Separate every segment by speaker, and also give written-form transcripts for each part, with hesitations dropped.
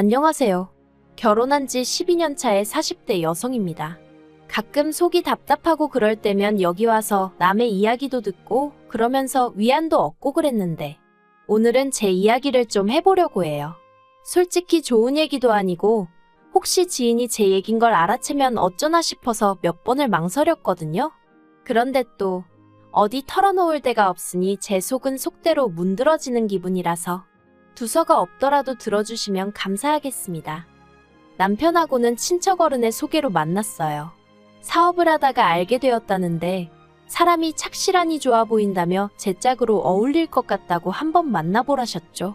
Speaker 1: 안녕하세요. 결혼한 지 12년 차의 40대 여성입니다. 가끔 속이 답답하고 그럴 때면 여기 와서 남의 이야기도 듣고 그러면서 위안도 얻고 그랬는데 오늘은 제 이야기를 좀 해보려고 해요. 솔직히 좋은 얘기도 아니고 혹시 지인이 제 얘긴 걸 알아채면 어쩌나 싶어서 몇 번을 망설였거든요. 그런데 또 어디 털어놓을 데가 없으니 제 속은 속대로 문드러지는 기분이라서 두서가 없더라도 들어주시면 감사하겠습니다. 남편하고는 친척 어른의 소개로 만났어요. 사업을 하다가 알게 되었다는데 사람이 착실하니 좋아 보인다며 제 짝으로 어울릴 것 같다고 한번 만나보라셨죠.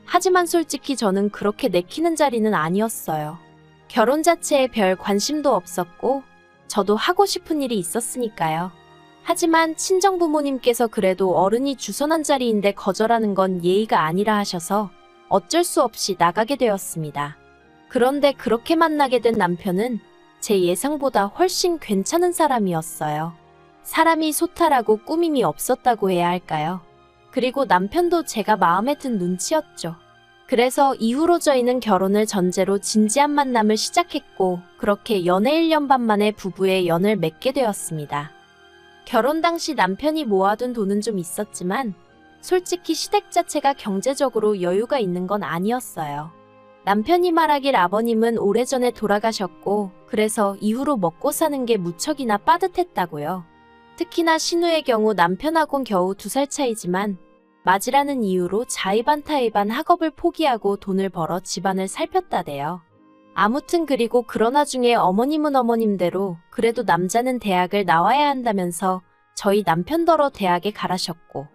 Speaker 1: 하지만 솔직히 저는 그렇게 내키는 자리는 아니었어요. 결혼 자체에 별 관심도 없었고 저도 하고 싶은 일이 있었으니까요. 하지만 친정부모님께서 그래도 어른이 주선한 자리인데 거절하는 건 예의가 아니라 하셔서 어쩔 수 없이 나가게 되었습니다. 그런데 그렇게 만나게 된 남편은 제 예상보다 훨씬 괜찮은 사람이었어요. 사람이 소탈하고 꾸밈이 없었다고 해야 할까요? 그리고 남편도 제가 마음에 든 눈치였죠. 그래서 이후로 저희는 결혼을 전제로 진지한 만남을 시작했고 그렇게 연애 1년 반 만에 부부의 연을 맺게 되었습니다. 결혼 당시 남편이 모아둔 돈은 좀 있었지만 솔직히 시댁 자체가 경제적으로 여유가 있는 건 아니었어요. 남편이 말하길 아버님은 오래전에 돌아가셨고 그래서 이후로 먹고 사는 게 무척이나 빠듯했다고요. 특히나 신우의 경우 남편하고는 겨우 2살 차이지만 맞이라는 이유로 자의반타의반 학업을 포기하고 돈을 벌어 집안을 살폈다대요. 아무튼 그리고 그런 와중에 어머님은 어머님대로 그래도 남자는 대학을 나와야 한다면서 저희 남편더러 대학에 가라셨고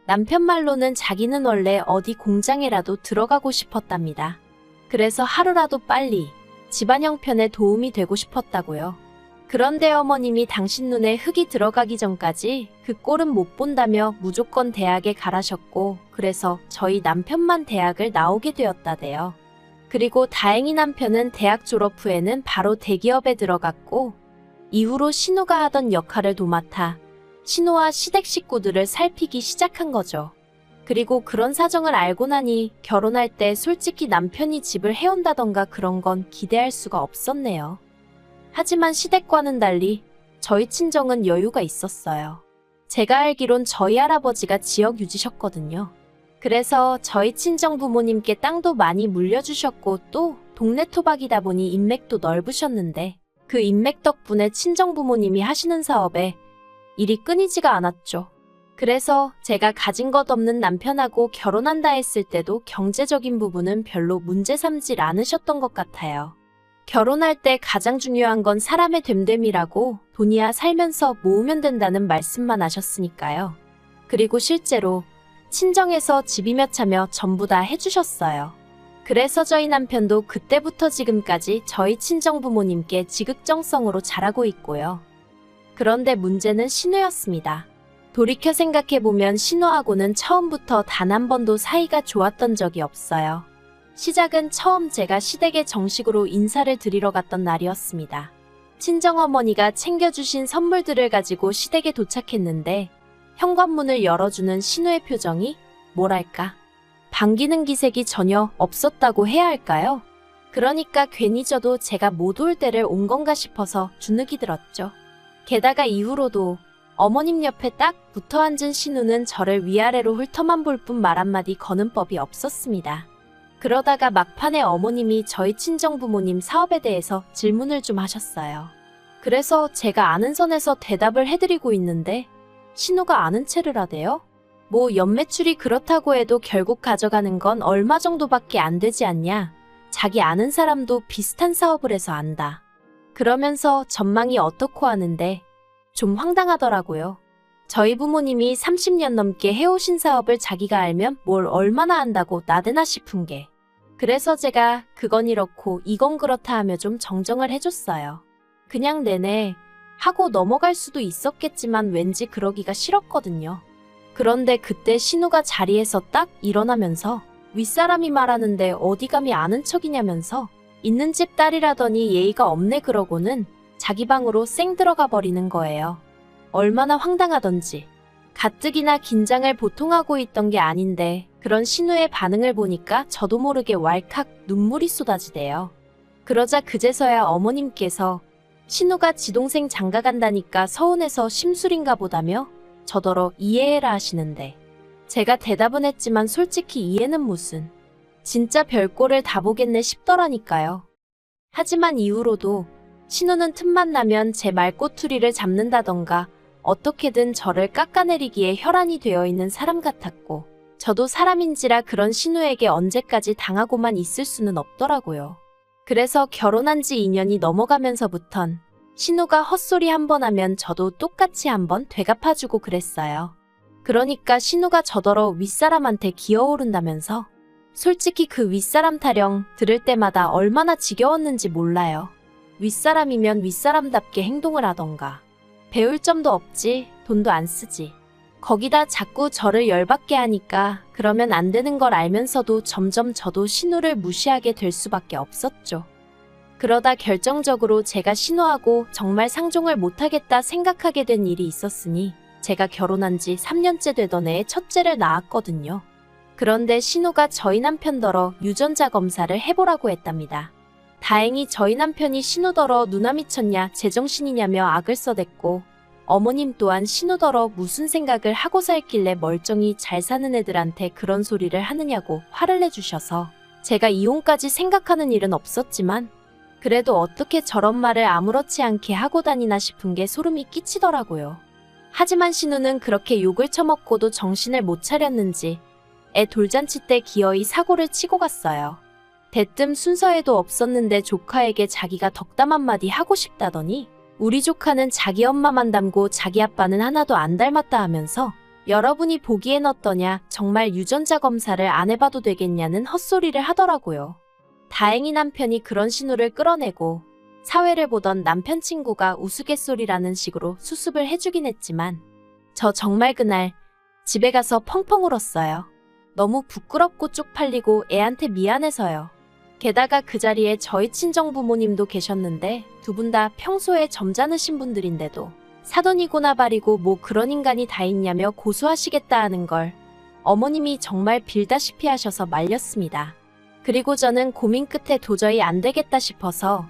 Speaker 1: 남편 말로는 자기는 원래 어디 공장에라도 들어가고 싶었답니다. 그래서 하루라도 빨리 집안 형편에 도움이 되고 싶었다고요. 그런데 어머님이 당신 눈에 흙이 들어가기 전까지 그 꼴은 못 본다며 무조건 대학에 가라셨고 그래서 저희 남편만 대학을 나오게 되었다대요. 그리고 다행히 남편은 대학 졸업 후에는 바로 대기업에 들어갔고 이후로 신우가 하던 역할을 도맡아 신우와 시댁 식구들을 살피기 시작한 거죠. 그리고 그런 사정을 알고 나니 결혼할 때 솔직히 남편이 집을 해온다던가 그런 건 기대할 수가 없었네요. 하지만 시댁과는 달리 저희 친정은 여유가 있었어요. 제가 알기론 저희 할아버지가 지역 유지셨거든요. 그래서 저희 친정 부모님께 땅도 많이 물려주셨고 또 동네 토박이다 보니 인맥도 넓으셨는데 그 인맥 덕분에 친정 부모님이 하시는 사업에 일이 끊이지가 않았죠. 그래서 제가 가진 것 없는 남편하고 결혼한다 했을 때도 경제적인 부분은 별로 문제 삼질 않으셨던 것 같아요. 결혼할 때 가장 중요한 건 사람의 됨됨이라고 돈이야 살면서 모으면 된다는 말씀만 하셨으니까요. 그리고 실제로 친정에서 집이며 차며 전부 다 해주셨어요. 그래서 저희 남편도 그때부터 지금까지 저희 친정 부모님께 지극정성으로 잘하고 있고요. 그런데 문제는 신우였습니다. 돌이켜 생각해보면 신우하고는 처음부터 단 한 번도 사이가 좋았던 적이 없어요. 시작은 처음 제가 시댁에 정식으로 인사를 드리러 갔던 날이었습니다. 친정어머니가 챙겨주신 선물들을 가지고 시댁에 도착했는데 현관문을 열어주는 신우의 표정이 뭐랄까 반기는 기색이 전혀 없었다고 해야 할까요? 그러니까 괜히 저도 제가 못 올 때를 온 건가 싶어서 주눅이 들었죠. 게다가 이후로도 어머님 옆에 딱 붙어 앉은 신우는 저를 위아래로 훑어만 볼 뿐 말 한마디 거는 법이 없었습니다. 그러다가 막판에 어머님이 저희 친정부모님 사업에 대해서 질문을 좀 하셨어요. 그래서 제가 아는 선에서 대답을 해드리고 있는데 신우가 아는 체를 하대요? 뭐 연매출이 그렇다고 해도 결국 가져가는 건 얼마 정도밖에 안 되지 않냐. 자기 아는 사람도 비슷한 사업을 해서 안다. 그러면서 전망이 어떻고 하는데 좀 황당하더라고요. 저희 부모님이 30년 넘게 해오신 사업을 자기가 알면 뭘 얼마나 안다고 나대나 싶은 게. 그래서 제가 그건 이렇고 이건 그렇다 하며 좀 정정을 해줬어요. 그냥 내내 하고 넘어갈 수도 있었겠지만 왠지 그러기가 싫었거든요. 그런데 그때 신우가 자리에서 딱 일어나면서 윗사람이 말하는데 어디 감히 아는 척이냐면서 있는 집 딸이라더니 예의가 없네 그러고는 자기 방으로 쌩 들어가 버리는 거예요. 얼마나 황당하던지. 가뜩이나 긴장을 보통 하고 있던 게 아닌데 그런 신우의 반응을 보니까 저도 모르게 왈칵 눈물이 쏟아지대요. 그러자 그제서야 어머님께서 신우가 지동생 장가 간다니까 서운해서 심술인가 보다며 저더러 이해해라 하시는데, 제가 대답은 했지만 솔직히 이해는 무슨, 진짜 별꼴을 다 보겠네 싶더라니까요. 하지만 이후로도 신우는 틈만 나면 제 말꼬투리를 잡는다던가 어떻게든 저를 깎아내리기에 혈안이 되어 있는 사람 같았고, 저도 사람인지라 그런 신우에게 언제까지 당하고만 있을 수는 없더라고요. 그래서 결혼한 지 2년이 넘어가면서부턴 신우가 헛소리 한 번 하면 저도 똑같이 한번 되갚아주고 그랬어요. 그러니까 신우가 저더러 윗사람한테 기어오른다면서, 솔직히 그 윗사람 타령 들을 때마다 얼마나 지겨웠는지 몰라요. 윗사람이면 윗사람답게 행동을 하던가. 배울 점도 없지, 돈도 안 쓰지. 거기다 자꾸 저를 열받게 하니까 그러면 안 되는 걸 알면서도 점점 저도 신우를 무시하게 될 수밖에 없었죠. 그러다 결정적으로 제가 신우하고 정말 상종을 못하겠다 생각하게 된 일이 있었으니, 제가 결혼한 지 3년째 되던 해에 첫째를 낳았거든요. 그런데 신우가 저희 남편더러 유전자 검사를 해보라고 했답니다. 다행히 저희 남편이 신우더러 누나 미쳤냐 제정신이냐며 악을 써댔고, 어머님 또한 신우더러 무슨 생각을 하고 살길래 멀쩡히 잘 사는 애들한테 그런 소리를 하느냐고 화를 내주셔서 제가 이혼까지 생각하는 일은 없었지만, 그래도 어떻게 저런 말을 아무렇지 않게 하고 다니나 싶은 게 소름이 끼치더라고요. 하지만 신우는 그렇게 욕을 처먹고도 정신을 못 차렸는지 애 돌잔치 때 기어이 사고를 치고 갔어요. 대뜸 순서에도 없었는데 조카에게 자기가 덕담 한마디 하고 싶다더니, 우리 조카는 자기 엄마만 닮고 자기 아빠는 하나도 안 닮았다 하면서 여러분이 보기엔 어떠냐, 정말 유전자 검사를 안 해봐도 되겠냐는 헛소리를 하더라고요. 다행히 남편이 그런 신우를 끌어내고 사회를 보던 남편 친구가 우스갯소리라는 식으로 수습을 해주긴 했지만, 저 정말 그날 집에 가서 펑펑 울었어요. 너무 부끄럽고 쪽팔리고 애한테 미안해서요. 게다가 그 자리에 저희 친정 부모님도 계셨는데 두 분 다 평소에 점잖으신 분들인데도 사돈이고나 발이고 뭐 그런 인간이 다 있냐며 고소하시겠다 하는 걸 어머님이 정말 빌다시피 하셔서 말렸습니다. 그리고 저는 고민 끝에 도저히 안 되겠다 싶어서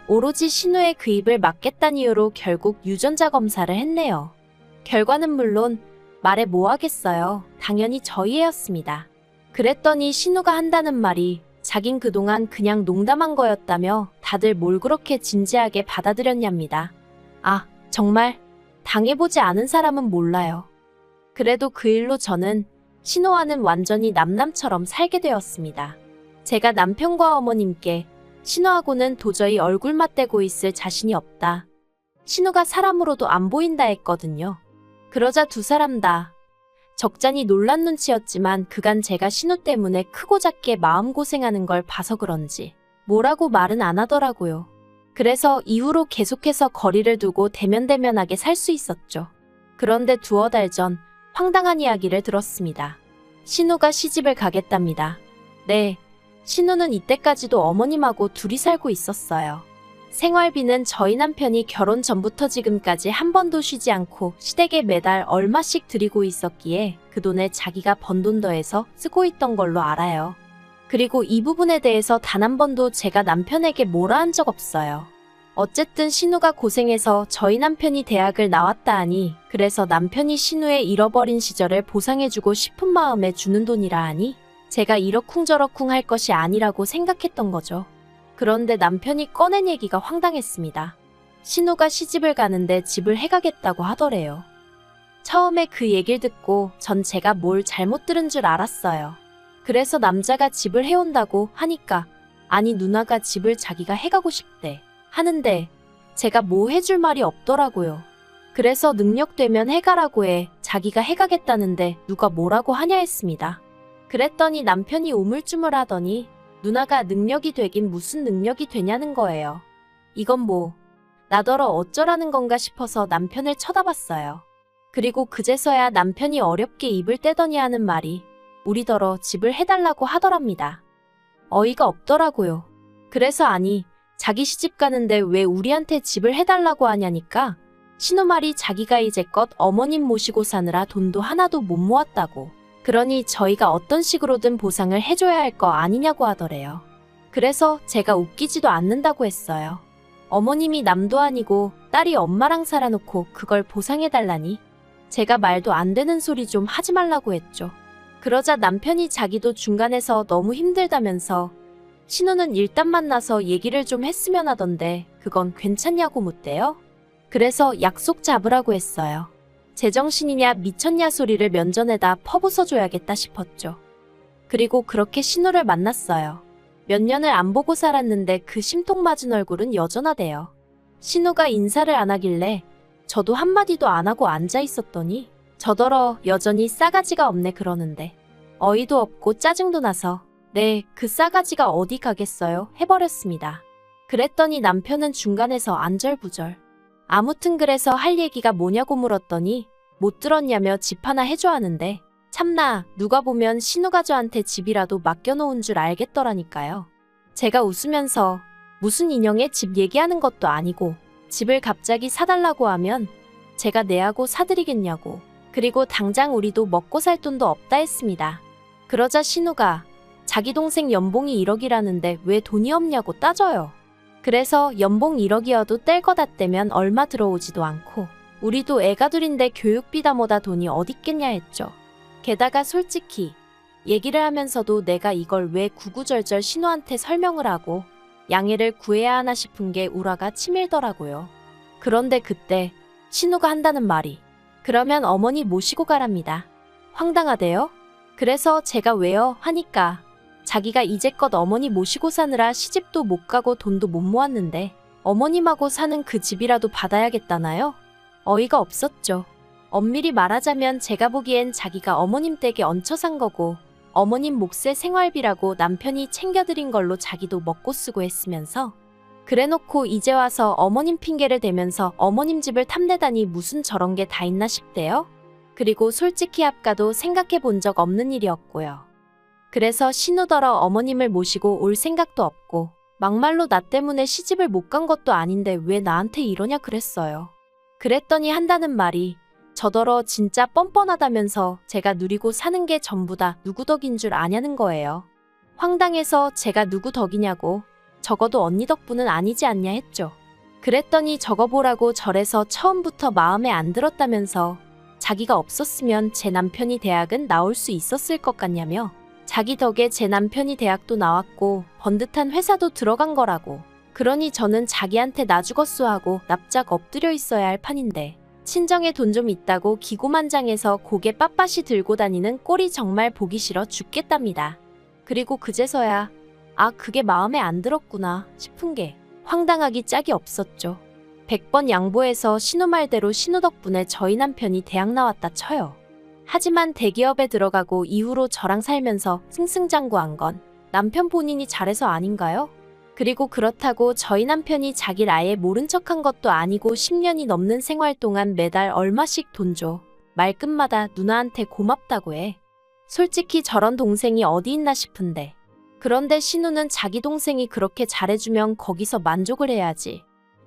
Speaker 1: 오로지 신우의 그 입을 막겠다는 이유로 결국 유전자 검사를 했네요. 결과는 물론 말해 뭐 하겠어요. 당연히 저희 애였습니다. 그랬더니 신우가 한다는 말이 자긴 그동안 그냥 농담한 거였다며 다들 뭘 그렇게 진지하게 받아들였냐입니다. 아, 정말 당해보지 않은 사람은 몰라요. 그래도 그 일로 저는 신우와는 완전히 남남처럼 살게 되었습니다. 제가 남편과 어머님께 신우하고는 도저히 얼굴 맞대고 있을 자신이 없다, 신우가 사람으로도 안 보인다 했거든요. 그러자 두 사람 다 적잖이 놀란 눈치였지만 그간 제가 신우 때문에 크고 작게 마음고생하는 걸 봐서 그런지 뭐라고 말은 안 하더라고요. 그래서 이후로 계속해서 거리를 두고 대면대면하게 살 수 있었죠. 그런데 두어 달 전 황당한 이야기를 들었습니다. 신우가 시집을 가겠답니다. 네, 신우는 이때까지도 어머님하고 둘이 살고 있었어요. 생활비는 저희 남편이 결혼 전부터 지금까지 한 번도 쉬지 않고 시댁에 매달 얼마씩 드리고 있었기에 그 돈에 자기가 번 돈 더해서 쓰고 있던 걸로 알아요. 그리고 이 부분에 대해서 단 한 번도 제가 남편에게 뭐라 한 적 없어요. 어쨌든 신우가 고생해서 저희 남편이 대학을 나왔다 하니, 그래서 남편이 신우의 잃어버린 시절을 보상해주고 싶은 마음에 주는 돈이라 하니 제가 이러쿵저러쿵 할 것이 아니라고 생각했던 거죠. 그런데 남편이 꺼낸 얘기가 황당했습니다. 신우가 시집을 가는데 집을 해가겠다고 하더래요. 처음에 그 얘기를 듣고 전 제가 뭘 잘못 들은 줄 알았어요. 그래서 남자가 집을 해온다고 하니까, 아니 누나가 집을 자기가 해가고 싶대 하는데 제가 뭐 해줄 말이 없더라고요. 그래서 능력되면 해가라고 해, 자기가 해가겠다는데 누가 뭐라고 하냐 했습니다. 그랬더니 남편이 우물쭈물하더니 누나가 능력이 되긴 무슨 능력이 되냐는 거예요. 이건 뭐 나더러 어쩌라는 건가 싶어서 남편을 쳐다봤어요. 그리고 그제서야 남편이 어렵게 입을 떼더니 하는 말이 우리더러 집을 해달라고 하더랍니다. 어이가 없더라고요. 그래서 아니, 자기 시집 가는데 왜 우리한테 집을 해달라고 하냐니까 신우 말이 자기가 이제껏 어머님 모시고 사느라 돈도 하나도 못 모았다고, 그러니 저희가 어떤 식으로든 보상을 해줘야 할 거 아니냐고 하더래요. 그래서 제가 웃기지도 않는다고 했어요. 어머님이 남도 아니고 딸이 엄마랑 살아놓고 그걸 보상해달라니. 제가 말도 안 되는 소리 좀 하지 말라고 했죠. 그러자 남편이 자기도 중간에서 너무 힘들다면서 신우는 일단 만나서 얘기를 좀 했으면 하던데 그건 괜찮냐고 묻대요. 그래서 약속 잡으라고 했어요. 제정신이냐 미쳤냐 소리를 면전에다 퍼부숴줘야겠다 싶었죠. 그리고 그렇게 신우를 만났어요. 몇 년을 안 보고 살았는데 그 심통맞은 얼굴은 여전하대요. 신우가 인사를 안 하길래 저도 한마디도 안 하고 앉아 있었더니 저더러 여전히 싸가지가 없네 그러는데 어이도 없고 짜증도 나서 네, 그 싸가지가 어디 가겠어요 해버렸습니다. 그랬더니 남편은 중간에서 안절부절. 아무튼 그래서 할 얘기가 뭐냐고 물었더니 못 들었냐며 집 하나 해줘 하는데 참나 누가 보면 신우가 저한테 집이라도 맡겨놓은 줄 알겠더라니까요. 제가 웃으면서 무슨 인형의 집 얘기하는 것도 아니고 집을 갑자기 사달라고 하면 제가 내하고 사드리겠냐고. 그리고 당장 우리도 먹고 살 돈도 없다 했습니다. 그러자 신우가 자기 동생 연봉이 1억이라는데 왜 돈이 없냐고 따져요. 그래서 연봉 1억이어도 뗄 거다 떼면 얼마 들어오지도 않고 우리도 애가 둘인데 교육비다 뭐다 돈이 어딨겠냐 했죠. 게다가 솔직히 얘기를 하면서도 내가 이걸 왜 구구절절 신우한테 설명을 하고 양해를 구해야 하나 싶은 게 우라가 치밀더라고요. 그런데 그때 신우가 한다는 말이 그러면 어머니 모시고 가랍니다. 황당하대요. 그래서 제가 왜요? 하니까 자기가 이제껏 어머니 모시고 사느라 시집도 못 가고 돈도 못 모았는데 어머님하고 사는 그 집이라도 받아야겠다나요? 어이가 없었죠. 엄밀히 말하자면 제가 보기엔 자기가 어머님 댁에 얹혀 산 거고 어머님 몫의 생활비라고 남편이 챙겨드린 걸로 자기도 먹고 쓰고 했으면서 그래놓고 이제 와서 어머님 핑계를 대면서 어머님 집을 탐내다니 무슨 저런 게 다 있나 싶대요. 그리고 솔직히 아까도 생각해 본 적 없는 일이었고요. 그래서 신우더러 어머님을 모시고 올 생각도 없고 막말로 나 때문에 시집을 못 간 것도 아닌데 왜 나한테 이러냐 그랬어요. 그랬더니 한다는 말이 저더러 진짜 뻔뻔하다면서 제가 누리고 사는 게 전부 다 누구 덕인 줄 아냐는 거예요. 황당해서 제가 누구 덕이냐고 적어도 언니 덕분은 아니지 않냐 했죠. 그랬더니 저거 보라고 절에서 처음부터 마음에 안 들었다면서 자기가 없었으면 제 남편이 대학은 나올 수 있었을 것 같냐며 자기 덕에 제 남편이 대학도 나왔고 번듯한 회사도 들어간 거라고. 그러니 저는 자기한테 나 죽었소 하고 납작 엎드려 있어야 할 판인데 친정에 돈 좀 있다고 기고만장해서 고개 빳빳이 들고 다니는 꼴이 정말 보기 싫어 죽겠답니다. 그리고 그제서야 아 그게 마음에 안 들었구나 싶은 게 황당하기 짝이 없었죠. 100번 양보해서 신우 말대로 신우 덕분에 저희 남편이 대학 나왔다 쳐요. 하지만 대기업에 들어가고 이후로 저랑 살면서 승승장구한 건 남편 본인이 잘해서 아닌가요? 그리고 그렇다고 저희 남편이 자기를 아예 모른 척한 것도 아니고 10년이 넘는 생활 동안 매달 얼마씩 돈 줘. 말끝마다 누나한테 고맙다고 해. 솔직히 저런 동생이 어디 있나 싶은데. 그런데 신우는 자기 동생이 그렇게 잘해주면 거기서 만족을 해야지.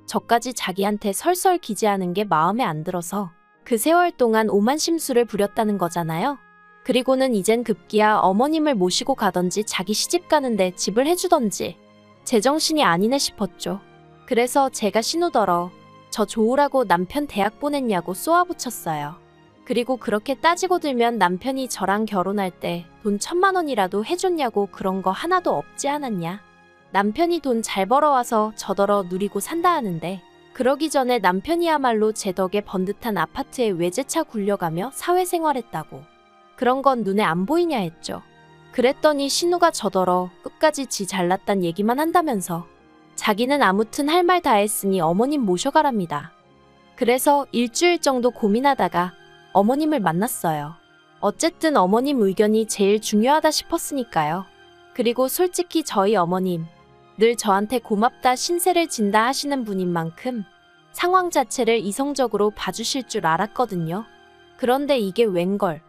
Speaker 1: 저까지 자기한테 설설 기재하는 게 마음에 안 들어서 그 세월 동안 오만 심수를 부렸다는 거잖아요. 그리고는 이젠 급기야 어머님을 모시고 가던지 자기 시집 가는데 집을 해주던지 제정신이 아니네 싶었죠. 그래서 제가 신우더러 저 좋으라고 남편 대학 보냈냐고 쏘아붙였어요. 그리고 그렇게 따지고 들면 남편이 저랑 결혼할 때 돈 1000만 원이라도 해줬냐고 그런 거 하나도 없지 않았냐. 남편이 돈 잘 벌어와서 저더러 누리고 산다 하는데 그러기 전에 남편이야말로 제 덕에 번듯한 아파트에 외제차 굴려가며 사회생활했다고. 그런 건 눈에 안 보이냐 했죠. 그랬더니 신우가 저더러 끝까지 지 잘났단 얘기만 한다면서 자기는 아무튼 할 말 다 했으니 어머님 모셔가랍니다. 그래서 일주일 정도 고민하다가 어머님을 만났어요. 어쨌든 어머님 의견이 제일 중요하다 싶었으니까요. 그리고 솔직히 저희 어머님 늘 저한테 고맙다 신세를 진다 하시는 분인 만큼 상황 자체를 이성적으로 봐주실 줄 알았거든요. 그런데 이게 웬걸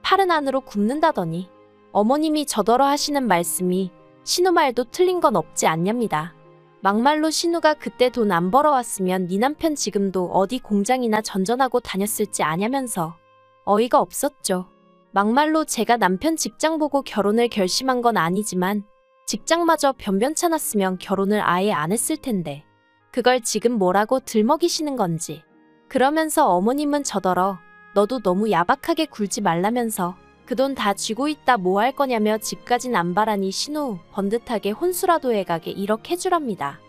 Speaker 1: 팔은 안으로 굽는다더니 어머님이 저더러 하시는 말씀이 신우 말도 틀린 건 없지 않냐입니다. 막말로 신우가 그때 돈 안 벌어왔으면 네 남편 지금도 어디 공장이나 전전하고 다녔을지 아냐면서 어이가 없었죠. 막말로 제가 남편 직장 보고 결혼을 결심한 건 아니지만 직장마저 변변찮았으면 결혼을 아예 안 했을 텐데 그걸 지금 뭐라고 들먹이시는 건지. 그러면서 어머님은 저더러 너도 너무 야박하게 굴지 말라면서 그 돈 다 쥐고 있다 뭐 할 거냐며 집까진 안 바라니 신우 번듯하게 혼수라도 해가게 1억 해주랍니다.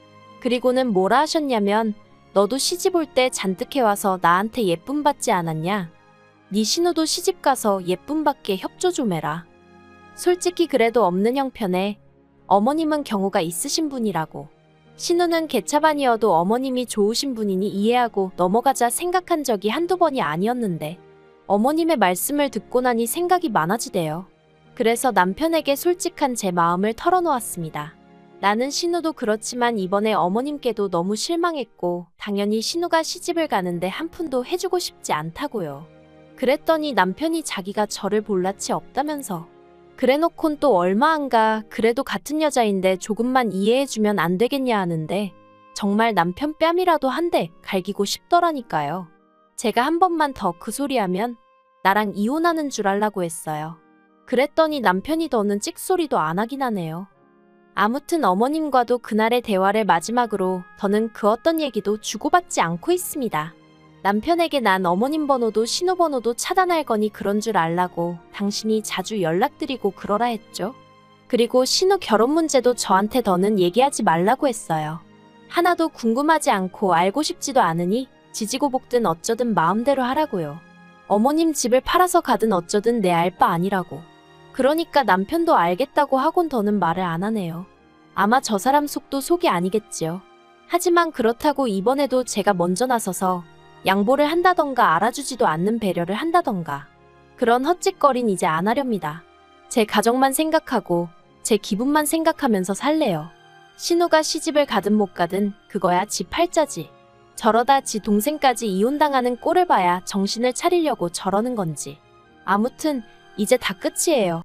Speaker 1: 그리고는 뭐라 하셨냐면 너도 시집 올 때 잔뜩 해와서 나한테 예쁨 받지 않았냐? 네 신우도 시집 가서 예쁨 받게 협조 좀 해라. 솔직히 그래도 없는 형편에 어머님은 경우가 있으신 분이라고. 신우는 개차반이어도 어머님이 좋으신 분이니 이해하고 넘어가자 생각한 적이 한두 번이 아니었는데 어머님의 말씀을 듣고 나니 생각이 많아지대요. 그래서 남편에게 솔직한 제 마음을 털어놓았습니다. 나는 신우도 그렇지만 이번에 어머님께도 너무 실망했고 당연히 신우가 시집을 가는데 한 푼도 해주고 싶지 않다고요. 그랬더니 남편이 자기가 저를 볼 낯이 없다면서 그래놓곤 또 얼마 안 가 그래도 같은 여자인데 조금만 이해해주면 안 되겠냐 하는데 정말 남편 뺨이라도 한 대 갈기고 싶더라니까요. 제가 한 번만 더 그 소리하면 나랑 이혼하는 줄 알라고 했어요. 그랬더니 남편이 더는 찍소리도 안 하긴 하네요. 아무튼 어머님과도 그날의 대화를 마지막으로 더는 그 어떤 얘기도 주고받지 않고 있습니다. 남편에게 난 어머님 번호도 신호 번호도 차단할 거니 그런 줄 알라고 당신이 자주 연락드리고 그러라 했죠. 그리고 신우 결혼 문제도 저한테 더는 얘기하지 말라고 했어요. 하나도 궁금하지 않고 알고 싶지도 않으니 지지고 볶든 어쩌든 마음대로 하라고요. 어머님 집을 팔아서 가든 어쩌든 내 알 바 아니라고. 그러니까 남편도 알겠다고 하곤 더는 말을 안 하네요. 아마 저 사람 속도 속이 아니겠지요. 하지만 그렇다고 이번에도 제가 먼저 나서서 양보를 한다던가 알아주지도 않는 배려를 한다던가 그런 헛짓거린 이제 안 하렵니다. 제 가정만 생각하고 제 기분만 생각하면서 살래요. 신우가 시집을 가든 못 가든 그거야 지 팔자지. 저러다 지 동생까지 이혼당하는 꼴을 봐야 정신을 차리려고 저러는 건지. 아무튼 이제 다 끝이에요.